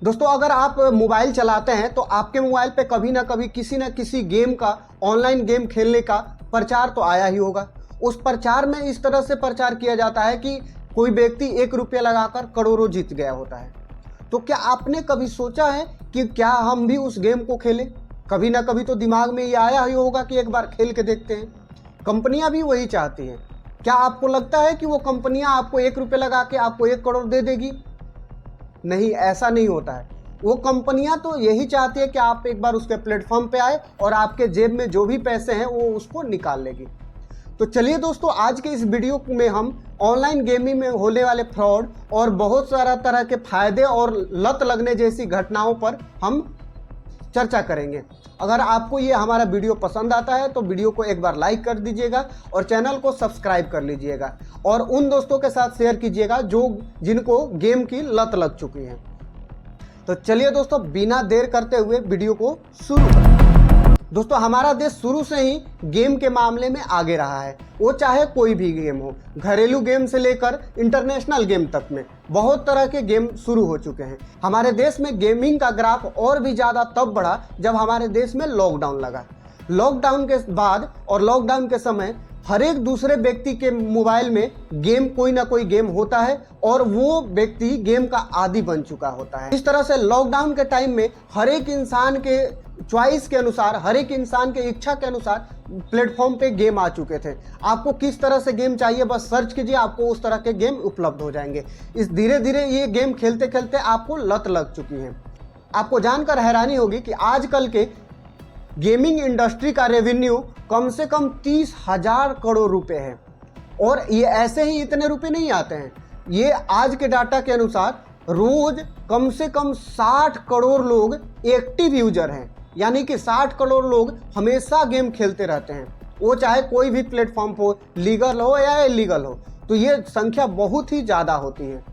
दोस्तों अगर आप मोबाइल चलाते हैं तो आपके मोबाइल पे कभी ना कभी किसी न किसी गेम का, ऑनलाइन गेम खेलने का प्रचार तो आया ही होगा। उस प्रचार में इस तरह से प्रचार किया जाता है कि कोई व्यक्ति 1 रुपया लगाकर करोड़ों जीत गया होता है। तो क्या आपने कभी सोचा है कि क्या हम भी उस गेम को खेलें? कभी ना कभी तो दिमाग में ये आया ही होगा कि एक बार खेल के देखते हैं। कंपनियां भी वही चाहती हैं। क्या आपको लगता है कि वो कंपनियां आपको 1 रुपया लगा के आपको 1 करोड़ दे देगी? नहीं, ऐसा नहीं होता है। वो कंपनियां तो यही चाहती है कि आप एक बार उसके प्लेटफॉर्म पे आए और आपके जेब में जो भी पैसे हैं वो उसको निकाल लेगी। तो चलिए दोस्तों, आज के इस वीडियो में हम ऑनलाइन गेमिंग में होने वाले फ्रॉड और बहुत सारा तरह के फायदे और लत लगने जैसी घटनाओं पर हम चर्चा करेंगे। अगर आपको ये हमारा वीडियो पसंद आता है तो वीडियो को एक बार लाइक कर दीजिएगा और चैनल को सब्सक्राइब कर लीजिएगा और उन दोस्तों के साथ शेयर कीजिएगा जिनको गेम की लत लग चुकी है। तो चलिए दोस्तों, बिना देर करते हुए वीडियो को शुरू करें। दोस्तों हमारा देश शुरू से ही गेम के मामले में आगे रहा है, वो चाहे कोई भी गेम हो। घरेलू गेम से लेकर इंटरनेशनल गेम तक में बहुत तरह के गेम शुरू हो चुके हैं। हमारे देश में गेमिंग का ग्राफ और भी ज़्यादा तब बढ़ा जब हमारे देश में लॉकडाउन लगा। लॉकडाउन के बाद और लॉकडाउन के समय हर एक दूसरे व्यक्ति के मोबाइल में गेम, कोई ना कोई गेम होता है और वो व्यक्ति गेम का आदी बन चुका होता है। इस तरह से लॉकडाउन के टाइम में हर एक इंसान के चॉइस के अनुसार, हर एक इंसान के इच्छा के अनुसार प्लेटफॉर्म पे गेम आ चुके थे। आपको किस तरह से गेम चाहिए बस सर्च कीजिए, आपको उस तरह के गेम उपलब्ध हो जाएंगे। इस धीरे धीरे ये गेम खेलते खेलते आपको लत लग चुकी है। आपको जानकर हैरानी होगी कि आजकल के गेमिंग इंडस्ट्री का रेवेन्यू कम से कम 30,000 करोड़ रुपए है और ये ऐसे ही इतने रुपए नहीं आते हैं। ये आज के डाटा के अनुसार रोज कम से कम 60 करोड़ लोग एक्टिव यूजर हैं, यानी कि 60 करोड़ लोग हमेशा गेम खेलते रहते हैं, वो चाहे कोई भी प्लेटफॉर्म हो, लीगल हो या इलीगल हो। तो ये संख्या बहुत ही ज़्यादा होती है।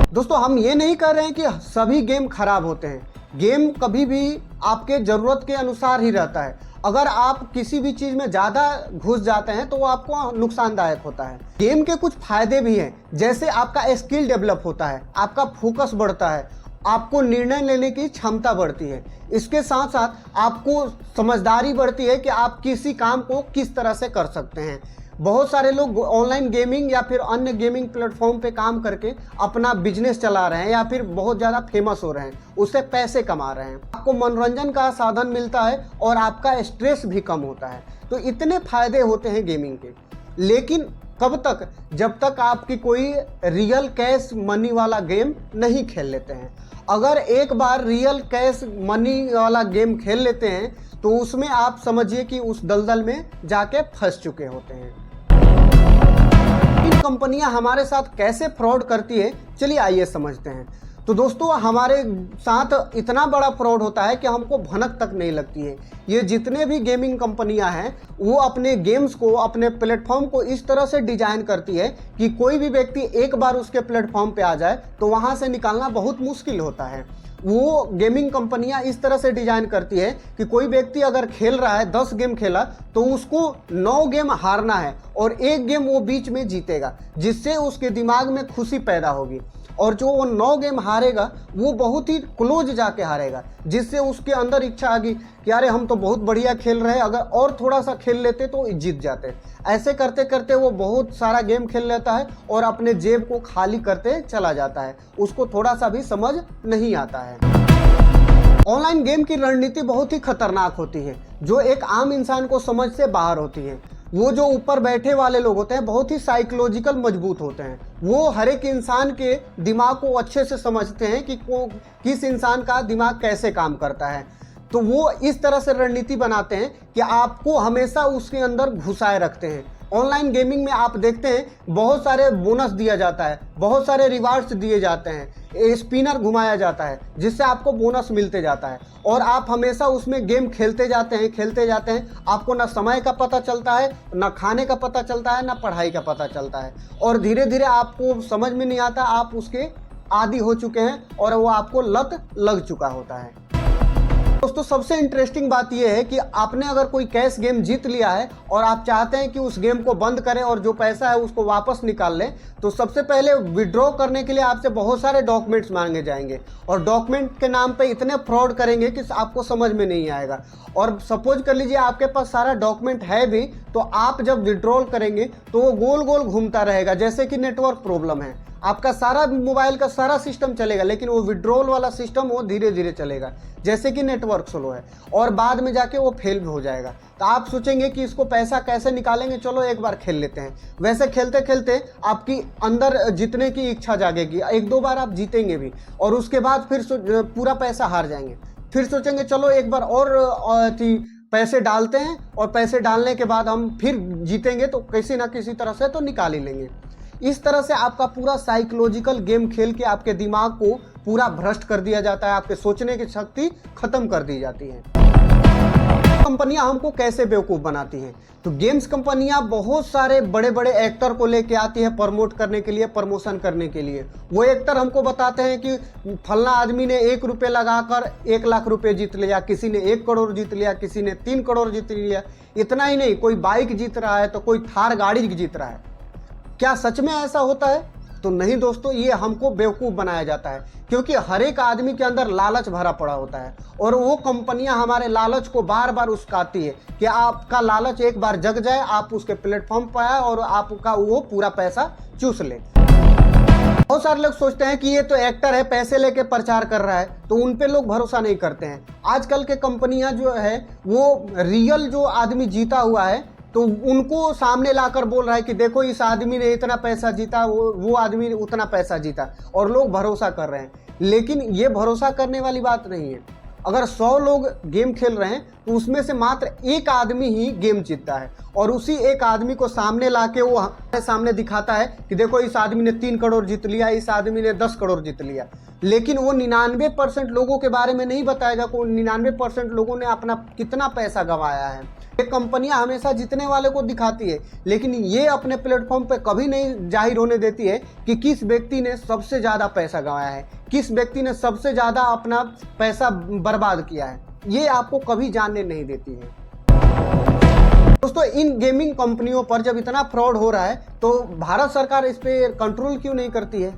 दोस्तों हम ये नहीं कह रहे हैं कि सभी गेम खराब होते हैं। गेम कभी भी आपके ज़रूरत के अनुसार ही रहता है। अगर आप किसी भी चीज़ में ज़्यादा घुस जाते हैं तो वो आपको नुकसानदायक होता है। गेम के कुछ फ़ायदे भी हैं, जैसे आपका स्किल डेवलप होता है, आपका फोकस बढ़ता है, आपको निर्णय लेने की क्षमता बढ़ती है। इसके साथ साथ आपको समझदारी बढ़ती है कि आप किसी काम को किस तरह से कर सकते हैं। बहुत सारे लोग ऑनलाइन गेमिंग या फिर अन्य गेमिंग प्लेटफॉर्म पे काम करके अपना बिजनेस चला रहे हैं या फिर बहुत ज़्यादा फेमस हो रहे हैं, उससे पैसे कमा रहे हैं। आपको मनोरंजन का साधन मिलता है और आपका स्ट्रेस भी कम होता है। तो इतने फायदे होते हैं गेमिंग के। लेकिन कब तक? जब तक आपकी कोई रियल कैश मनी वाला गेम नहीं खेल लेते हैं। अगर एक बार रियल कैश मनी वाला गेम खेल लेते हैं तो उसमें आप समझिए कि उस दलदल में जाके फंस चुके होते हैं। इन कंपनियां हमारे साथ कैसे फ्रॉड करती है, चलिए आइए समझते हैं। तो दोस्तों हमारे साथ इतना बड़ा फ्रॉड होता है कि हमको भनक तक नहीं लगती है। ये जितने भी गेमिंग कंपनियां हैं वो अपने गेम्स को, अपने प्लेटफॉर्म को इस तरह से डिजाइन करती है कि कोई भी व्यक्ति एक बार उसके प्लेटफॉर्म पे आ जाए तो वहां से निकालना बहुत मुश्किल होता है। वो गेमिंग कंपनियां इस तरह से डिजाइन करती है कि कोई व्यक्ति अगर खेल रहा है, 10 गेम खेला तो उसको 9 गेम हारना है और 1 गेम वो बीच में जीतेगा, जिससे उसके दिमाग में खुशी पैदा होगी। और जो वो 9 गेम हारेगा वो बहुत ही क्लोज जाके हारेगा, जिससे उसके अंदर इच्छा आ गई कि अरे हम तो बहुत बढ़िया खेल रहे हैं, अगर और थोड़ा सा खेल लेते तो जीत जाते। ऐसे करते करते वो बहुत सारा गेम खेल लेता है और अपने जेब को खाली करते चला जाता है। उसको थोड़ा सा भी समझ नहीं आता है। ऑनलाइन गेम की रणनीति बहुत ही खतरनाक होती है, जो एक आम इंसान को समझ से बाहर होती है। वो जो ऊपर बैठे वाले लोग होते हैं बहुत ही साइकोलॉजिकल मजबूत होते हैं। वो हर एक इंसान के दिमाग को अच्छे से समझते हैं कि किस इंसान का दिमाग कैसे काम करता है। तो वो इस तरह से रणनीति बनाते हैं कि आपको हमेशा उसके अंदर घुसाए रखते हैं। ऑनलाइन गेमिंग में आप देखते हैं बहुत सारे बोनस दिया जाता है, बहुत सारे रिवार्ड्स दिए जाते हैं, स्पिनर घुमाया जाता है जिससे आपको बोनस मिलते जाता है और आप हमेशा उसमें गेम खेलते जाते हैं। आपको ना समय का पता चलता है, ना खाने का पता चलता है, ना पढ़ाई का पता चलता है और धीरे धीरे आपको समझ में नहीं आता, आप उसके आदी हो चुके हैं और वो आपको लत लग चुका होता है। दोस्तों सबसे इंटरेस्टिंग बात यह है कि आपने अगर कोई कैश गेम जीत लिया है और आप चाहते हैं कि उस गेम को बंद करें और जो पैसा है उसको वापस निकाल लें, तो सबसे पहले विड्रॉ करने के लिए आपसे बहुत सारे डॉक्यूमेंट्स मांगे जाएंगे और डॉक्यूमेंट के नाम पे इतने फ्रॉड करेंगे कि आपको समझ में नहीं आएगा। और सपोज कर लीजिए आपके पास सारा डॉक्यूमेंट है भी, तो आप जब विड्रॉल करेंगे तो वो गोल गोल घूमता रहेगा, जैसे कि नेटवर्क प्रॉब्लम है। आपका सारा मोबाइल का सारा सिस्टम चलेगा, लेकिन वो विड्रॉल वाला सिस्टम वो धीरे धीरे चलेगा, जैसे कि नेटवर्क स्लो है, और बाद में जाके वो फेल हो जाएगा। तो आप सोचेंगे कि इसको पैसा कैसे निकालेंगे, चलो एक बार खेल लेते हैं। वैसे खेलते खेलते आपकी अंदर जीतने की इच्छा जागेगी, एक दो बार आप जीतेंगे भी, और उसके बाद फिर पूरा पैसा हार जाएंगे। फिर सोचेंगे चलो एक बार और पैसे डालते हैं, और पैसे डालने के बाद हम फिर जीतेंगे तो किसी ना किसी तरह से तो निकाल ही लेंगे। इस तरह से आपका पूरा साइकोलॉजिकल गेम खेल के आपके दिमाग को पूरा भ्रष्ट कर दिया जाता है, आपके सोचने की शक्ति खत्म कर दी जाती है। कंपनियां हमको कैसे बेवकूफ़ बनाती हैं? तो गेम्स कंपनियां बहुत सारे बड़े बड़े एक्टर को लेके आती है प्रमोट करने के लिए, प्रमोशन करने के लिए। वो एक्टर हमको बताते हैं कि फलना आदमी ने 1 रुपये लगाकर 1 लाख रुपए जीत लिया, किसी ने 1 करोड़ जीत लिया, किसी ने 3 करोड़ जीत लिया। इतना ही नहीं, कोई बाइक जीत रहा है तो कोई थार गाड़ी जीत रहा है। क्या सच में ऐसा होता है? तो नहीं दोस्तों, ये हमको बेवकूफ़ बनाया जाता है, क्योंकि हर एक आदमी के अंदर लालच भरा पड़ा होता है और वो कंपनियां हमारे लालच को बार बार उस्काती है कि आपका लालच एक बार जग जाए, आप उसके प्लेटफॉर्म पर आए और आपका वो पूरा पैसा चूस ले। बहुत सारे लोग सोचते हैं कि ये तो एक्टर है, पैसे लेके प्रचार कर रहा है, तो उन पे लोग भरोसा नहीं करते हैं। आजकल के कंपनियां जो है वो रियल जो आदमी जीता हुआ है तो उनको सामने लाकर बोल रहा है कि देखो इस आदमी ने इतना पैसा जीता, वो आदमी ने उतना पैसा जीता, और लोग भरोसा कर रहे हैं। लेकिन ये भरोसा करने वाली बात नहीं है। अगर 100 लोग गेम खेल रहे हैं तो उसमें से मात्र एक आदमी ही गेम जीतता है, और उसी एक आदमी को सामने लाके वो हमारे सामने दिखाता है कि देखो इस आदमी ने 3 करोड़ जीत लिया, इस आदमी ने 10 करोड़ जीत लिया। लेकिन वो 99% लोगों के बारे में नहीं बताएगा कि 99% लोगों ने अपना कितना पैसा गंवाया है। ये कंपनियां हमेशा जीतने वाले को दिखाती है, लेकिन ये अपने प्लेटफॉर्म पे कभी नहीं जाहिर होने देती है कि किस व्यक्ति ने सबसे ज़्यादा पैसा गंवाया है, किस व्यक्ति ने सबसे ज़्यादा अपना पैसा बर्बाद किया है। ये आपको कभी जानने नहीं देती है। दोस्तों इन गेमिंग कंपनियों पर जब इतना फ्रॉड हो रहा है तो भारत सरकार इस पे कंट्रोल क्यों नहीं करती है?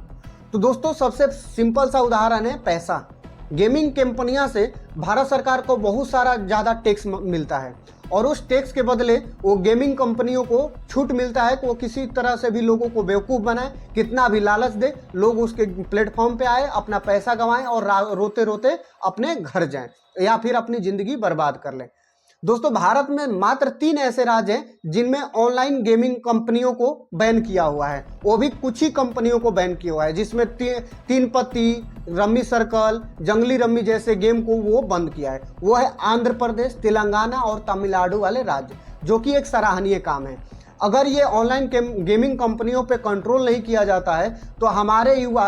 तो दोस्तों सबसे सिंपल सा उदाहरण है पैसा। गेमिंग कंपनियां से भारत सरकार को बहुत सारा ज़्यादा टैक्स मिलता है, और उस टैक्स के बदले वो गेमिंग कंपनियों को छूट मिलता है कि वो किसी तरह से भी लोगों को बेवकूफ़ बनाए, कितना भी लालच दे, लोग उसके प्लेटफॉर्म पे आए, अपना पैसा गंवाएं और रोते रोते अपने घर जाएं या फिर अपनी ज़िंदगी बर्बाद कर लें। दोस्तों भारत में मात्र 3 ऐसे राज्य हैं जिनमें ऑनलाइन गेमिंग कंपनियों को बैन किया हुआ है, वो भी कुछ ही कंपनियों को बैन किया हुआ है, जिसमें 3 पत्ती, रम्मी सर्कल, जंगली रम्मी जैसे गेम को वो बंद किया है। वो है आंध्र प्रदेश, तेलंगाना और तमिलनाडु वाले राज्य, जो कि एक सराहनीय काम है। अगर ये ऑनलाइन गेमिंग कंपनियों पे कंट्रोल नहीं किया जाता है तो हमारे युवा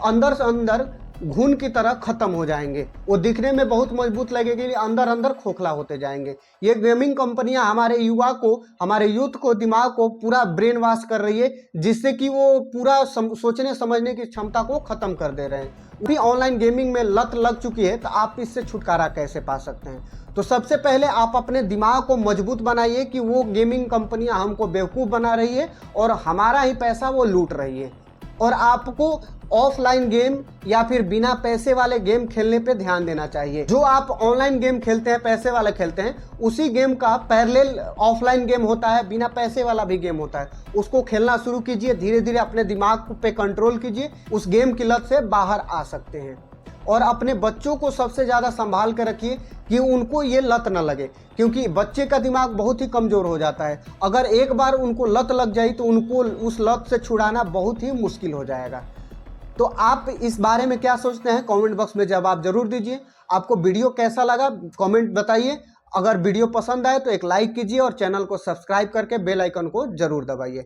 अंदर से अंदर घुन की तरह खत्म हो जाएंगे। वो दिखने में बहुत मजबूत लगेगी, अंदर अंदर खोखला होते जाएंगे। ये गेमिंग कंपनियां हमारे युवा को, हमारे यूथ को, दिमाग को पूरा ब्रेन वॉश कर रही है, जिससे कि वो पूरा सोचने समझने की क्षमता को खत्म कर दे रहे हैं। भी ऑनलाइन गेमिंग में लत लग चुकी है, तो आप इससे छुटकारा कैसे पा सकते हैं? तो सबसे पहले आप अपने दिमाग को मजबूत बनाइए कि वो गेमिंग कंपनियां हमको बेवकूफ़ बना रही है और हमारा ही पैसा वो लूट रही है, और आपको ऑफलाइन गेम या फिर बिना पैसे वाले गेम खेलने पे ध्यान देना चाहिए। जो आप ऑनलाइन गेम खेलते हैं, पैसे वाले खेलते हैं, उसी गेम का पैरेलल ऑफलाइन गेम होता है, बिना पैसे वाला भी गेम होता है। उसको खेलना शुरू कीजिए, धीरे धीरे अपने दिमाग पे कंट्रोल कीजिए, उस गेम की लत से बाहर आ सकते हैं। और अपने बच्चों को सबसे ज़्यादा संभाल कर रखिए कि उनको ये लत न लगे, क्योंकि बच्चे का दिमाग बहुत ही कमज़ोर हो जाता है। अगर एक बार उनको लत लग जाए तो उनको उस लत से छुड़ाना बहुत ही मुश्किल हो जाएगा। तो आप इस बारे में क्या सोचते हैं? कमेंट बॉक्स में जवाब जरूर दीजिए। आपको वीडियो कैसा लगा कमेंट बताइए। अगर वीडियो पसंद आए तो एक लाइक कीजिए और चैनल को सब्सक्राइब करके बेल आइकन को जरूर दबाइए।